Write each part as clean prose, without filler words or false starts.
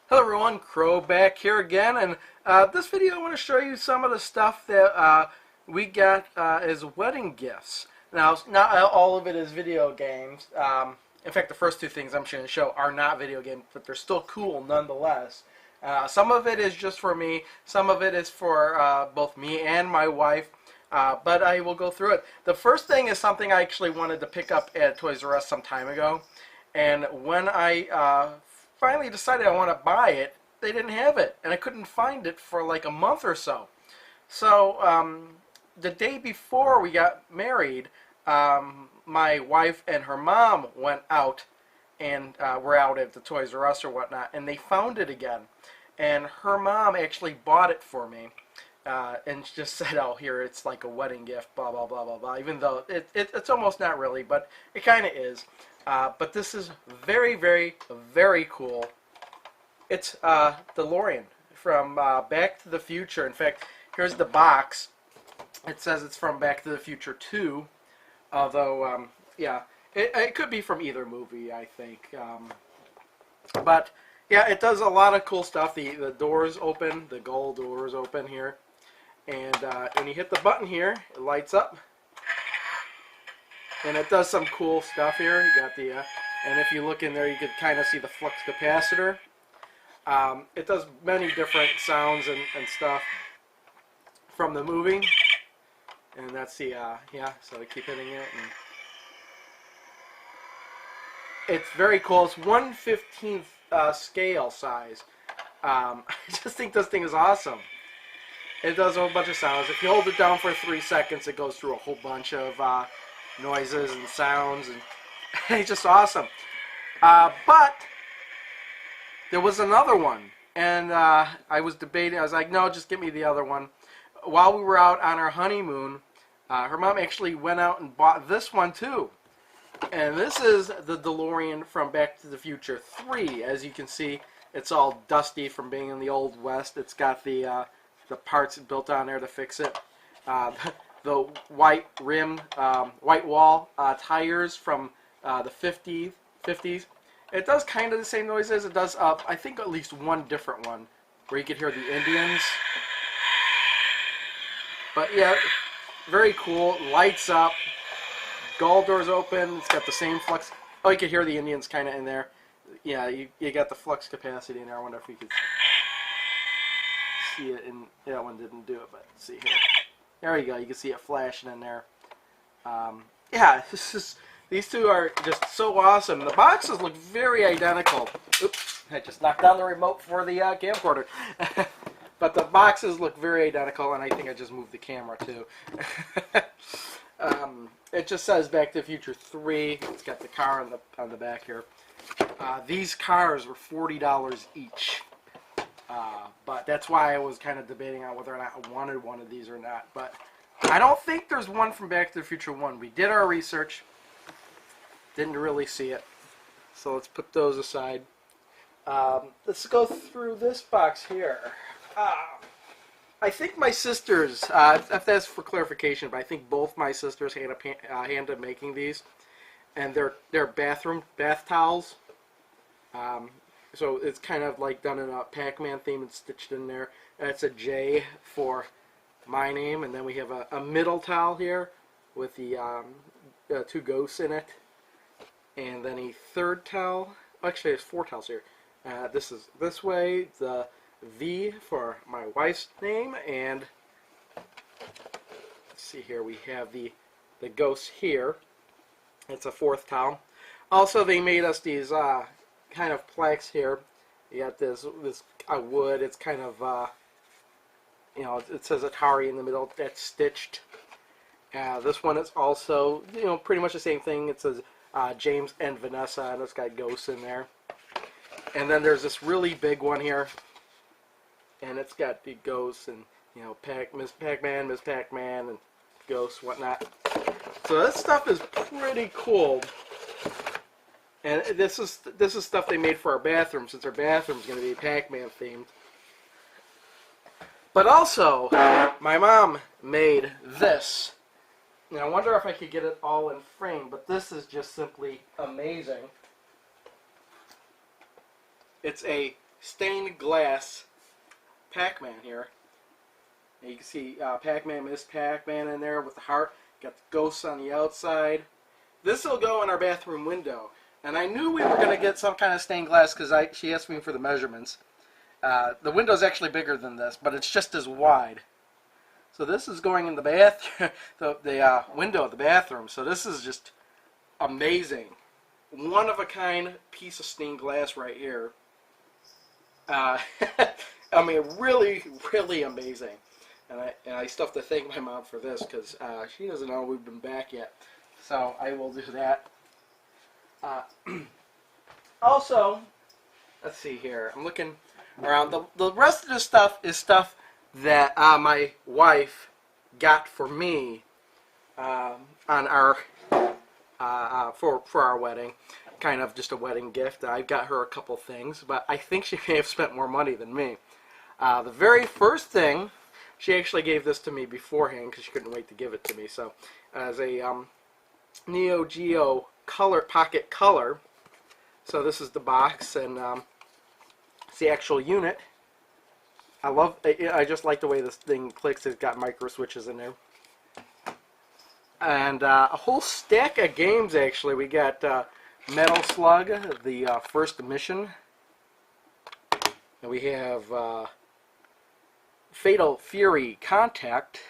Hello everyone, Crow back here again, and this video I want to show you some of the stuff that we got as wedding gifts. Now, not all of it is video games. In fact, the first two things I'm going to show are not video games, but they're still cool nonetheless. Some of it is just for me, some of it is for both me and my wife, but I will go through it. The first thing is something I actually wanted to pick up at Toys R Us some time ago, and when I finally decided I want to buy it, they didn't have it, and I couldn't find it for like a month or so. So the day before we got married, my wife and her mom went out and were out at the Toys R Us or whatnot, and they found it again. And her mom actually bought it for me, and just said, "Oh, here, it's like a wedding gift, blah blah blah blah blah." Even though it's almost not really, but it kind of is. But this is very, very, very cool. It's DeLorean from Back to the Future. In fact, here's the box. It says it's from Back to the Future 2. Although, yeah, it could be from either movie, I think. But, yeah, it does a lot of cool stuff. The doors open, the gold doors open here. And when you hit the button here, it lights up. And it does some cool stuff here. You got the, and if you look in there, you could kind of see the flux capacitor. It does many different sounds and stuff from the movie. And that's the, yeah, so I keep hitting it. And it's very cool. It's 1/15th scale size. I just think this thing is awesome. It does a whole bunch of sounds. If you hold it down for 3 seconds, it goes through a whole bunch of noises and sounds, and it's just awesome. But there was another one, and I was debating. I was like, no, just get me the other one. While we were out on our honeymoon, her mom actually went out and bought this one too. And this is the DeLorean from Back to the Future 3. As you can see, it's all dusty from being in the Old West. It's got the parts built on there to fix it. The white rim, white wall tires from the 50s. It does kind of the same noises. It does, I think, at least one different one where you could hear the Indians. But yeah, very cool. Lights up. Gold doors open. It's got the same flux. Oh, you could hear the Indians kind of in there. Yeah, you got the flux capacity in there. I wonder if you could see it. In that one didn't do it, but let's see here. There you go. You can see it flashing in there. Yeah, these two are just so awesome. The boxes look very identical. Oops, I just knocked down the remote for the camcorder. But the boxes look very identical, and I think I just moved the camera too. It just says Back to the Future 3. It's got the car on the back here. These cars were $40 each. But that's why I was kind of debating on whether or not I wanted one of these or not. But I don't think there's one from Back to the Future 1. We did our research. Didn't really see it. So let's put those aside. Let's go through this box here. I think my sisters, if that's for clarification, but I think both my sisters hand up making these. And they're bath towels. So it's kind of like done in a Pac-Man theme and stitched in there. And it's a J for my name, and then we have a middle towel here with the two ghosts in it, and then a third towel. Actually, there's 4 towels here. This is this way. The V for my wife's name, and let's see here. We have the ghosts here. It's a 4th towel. Also, they made us these kind of plaques here. You got this wood. It's kind of you know, it says Atari in the middle. That's stitched. This one is also, you know, pretty much the same thing. It says James and Vanessa, and it's got ghosts in there. And then there's this really big one here, and it's got the ghosts and, you know, Miss Pac-Man, Miss Pac-Man, and ghosts, whatnot. So this stuff is pretty cool. And this is stuff they made for our bathroom, since our bathroom's going to be Pac-Man themed. But also, my mom made this. Now I wonder if I could get it all in frame, but this is just simply amazing. It's a stained glass Pac-Man here. And you can see Pac-Man, Miss Pac-Man in there with the heart. Got the ghosts on the outside. This will go in our bathroom window. And I knew we were going to get some kind of stained glass because she asked me for the measurements. The window's actually bigger than this, but it's just as wide. So this is going in the bathroom, the window of the bathroom. So this is just amazing. One of a kind piece of stained glass right here. I mean, really, really amazing. And I still have to thank my mom for this because she doesn't know we've been back yet. So I will do that. Also, let's see here. I'm looking around. The rest of the stuff is stuff that my wife got for me on our for our wedding. Kind of just a wedding gift. I got her a couple things, but I think she may have spent more money than me. The very first thing, she actually gave this to me beforehand because she couldn't wait to give it to me. So, as a Neo Geo pocket color. So this is the box, and it's the actual unit. I just like the way this thing clicks. It's got micro switches in there. And a whole stack of games, actually. We got Metal Slug, the first mission. And we have Fatal Fury Contact.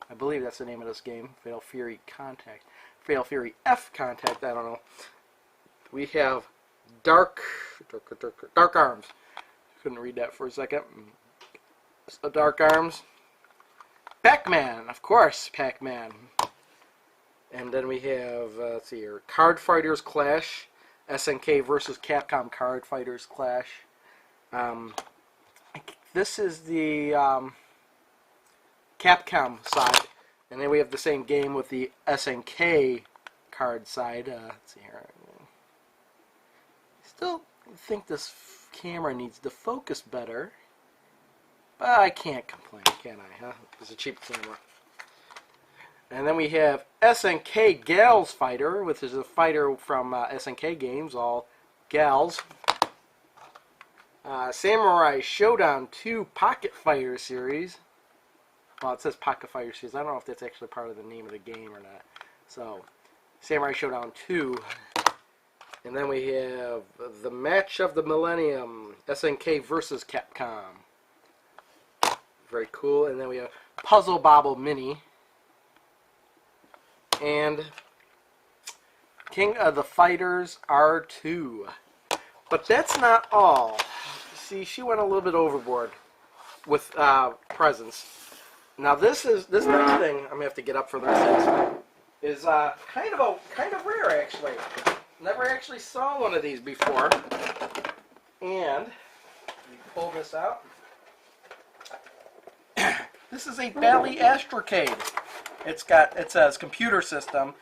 I believe that's the name of this game. Fatal Fury Contact. Fatal Fury F Contact, I don't know. We have Dark Arms. Couldn't read that for a second. So Dark Arms. Pac-Man, of course, Pac-Man. And then we have, let's see here, Card Fighters Clash. SNK versus Capcom Card Fighters Clash. This is the Capcom side. And then we have the same game with the SNK card side. Let's see here. Still think this camera needs to focus better. But I can't complain, can I? Huh? It's a cheap camera. And then we have SNK Gals Fighter, which is a fighter from SNK games, all gals. Samurai Showdown 2 Pocket Fighter Series. Well, it says Pocket Fighter Series. I don't know if that's actually part of the name of the game or not. So, Samurai Showdown 2. And then we have the Match of the Millennium, SNK versus Capcom. Very cool. And then we have Puzzle Bobble Mini. And King of the Fighters R2. But that's not all. See, she went a little bit overboard with presents. Now this next thing I'm gonna have to get up for the rest is kind of rare actually. Never actually saw one of these before. And you pull this out. This is a Bally Astrocade. It says computer system.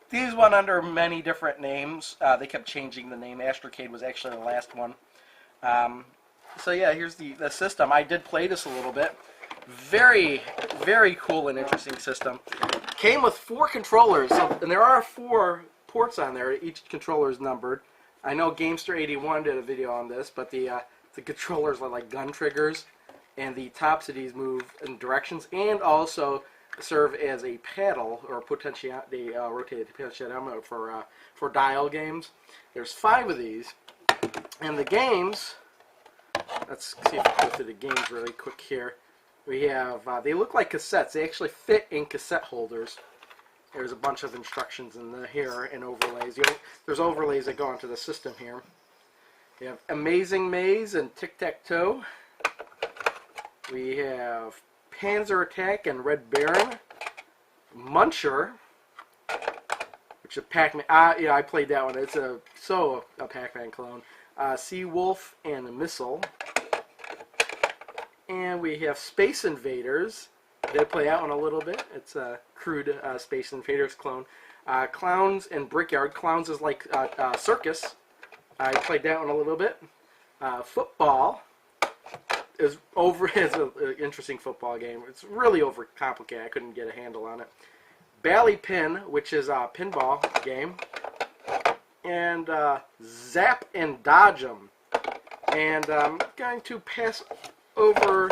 These went under many different names. They kept changing the name. Astrocade was actually the last one. So yeah, here's the system. I did play this a little bit. Very, very cool and interesting system. Came with 4 controllers, and there are 4 ports on there. Each controller is numbered. I know Gamester81 did a video on this, but the controllers are like gun triggers, and the tops of these move in directions, and also serve as a paddle or the rotated potentiometer for dial games. There's 5 of these, and the games. Let's see if I can go through the games really quick here. We have, they look like cassettes. They actually fit in cassette holders. There's a bunch of instructions in here and overlays. There's overlays that go onto the system here. We have Amazing Maze and Tic-Tac-Toe. We have Panzer Attack and Red Baron. Muncher, which is Pac-Man. Yeah, I played that one. It's a Pac-Man clone. Sea Wolf and a Missile. And we have Space Invaders. I did play that one a little bit. It's a crude Space Invaders clone. Clowns and Brickyard. Clowns is like circus. I played that one a little bit. Football is an interesting football game. It's really overcomplicated. I couldn't get a handle on it. Bally Pin, which is a pinball game. And Zap and Dodge 'em. And I'm going to pass over.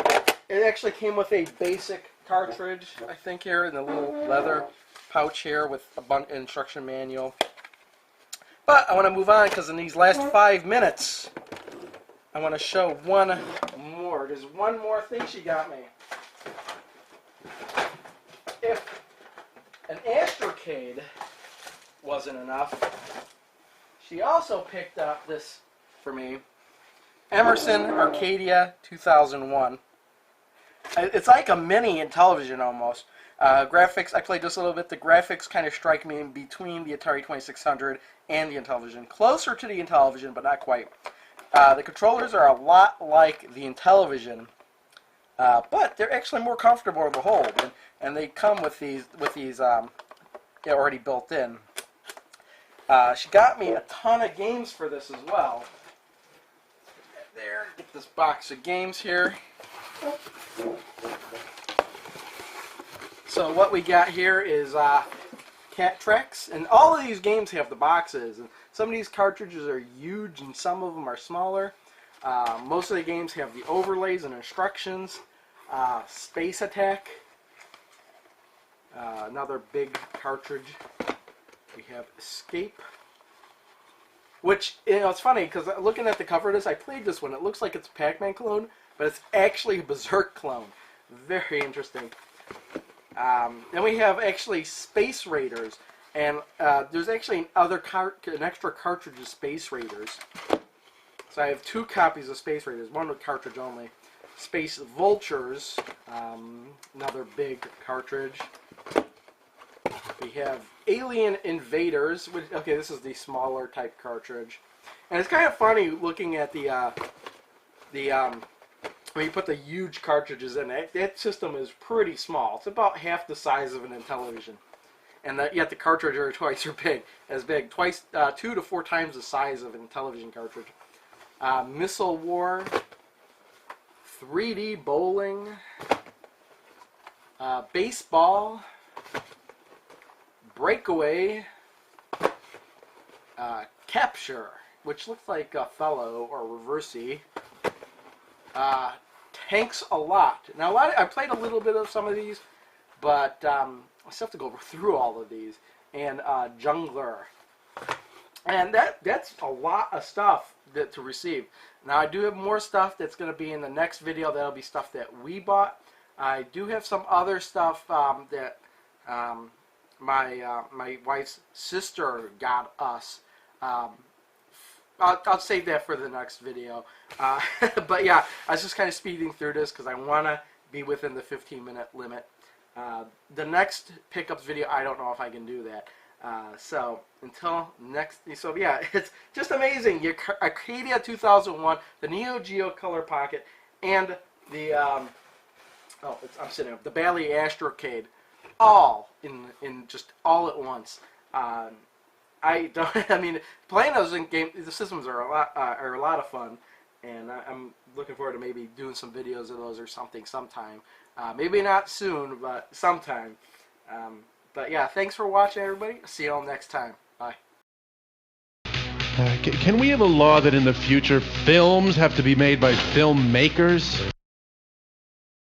It actually came with a basic cartridge, I think, here in the little leather pouch here with a instruction manual. But I want to move on because in these last 5 minutes, I want to show one more. There's one more thing she got me. If an Astrocade wasn't enough, she also picked up this for me. Emerson Arcadia 2001. It's like a mini Intellivision almost. Graphics, I played this a little bit. The graphics kind of strike me in between the Atari 2600 and the Intellivision. Closer to the Intellivision, but not quite. The controllers are a lot like the Intellivision, but they're actually more comfortable to hold, and they come with these already built in. She got me a ton of games for this as well. There, get this box of games here. So what we got here is Cat Treks, and all of these games have the boxes. And some of these cartridges are huge, and some of them are smaller. Most of the games have the overlays and instructions. Space Attack, another big cartridge. We have Escape, which, you know, it's funny because looking at the cover of this, I played this one. It looks like it's a Pac-Man clone, but it's actually a Berserk clone. Very interesting. Then we have actually Space Raiders, and there's actually an extra cartridge of Space Raiders. So I have 2 copies of Space Raiders, one with cartridge only. Space Vultures, another big cartridge. We have Alien Invaders, which, okay, this is the smaller type cartridge. And it's kind of funny looking at when you put the huge cartridges in it, that system is pretty small. It's about half the size of an Intellivision. And yet the cartridges are twice as big. 2 to 4 times the size of an Intellivision cartridge. Missile War, 3D Bowling, Baseball, Breakaway, Capture, which looks like Othello or Reversi, Tanks a Lot. Now, I played a little bit of some of these, but I still have to go through all of these. And Jungler. And that's a lot of stuff to receive. Now, I do have more stuff that's going to be in the next video. That'll be stuff that we bought. I do have some other stuff that my wife's sister got us. I'll save that for the next video. But yeah, I was just kind of speeding through this because I want to be within the 15-minute limit. The next pickups video, I don't know if I can do that. So until next, so yeah, it's just amazing. Your Arcadia 2001, the Neo Geo Color Pocket, and the I'm sitting up, the Bally Astrocade, all in just all at once. I mean, playing those in game, the systems are a lot of fun, and I'm looking forward to maybe doing some videos of those or something sometime. Maybe not soon, but sometime. But yeah, thanks for watching, everybody. See you all next time. Bye. Can we have a law that in the future films have to be made by filmmakers?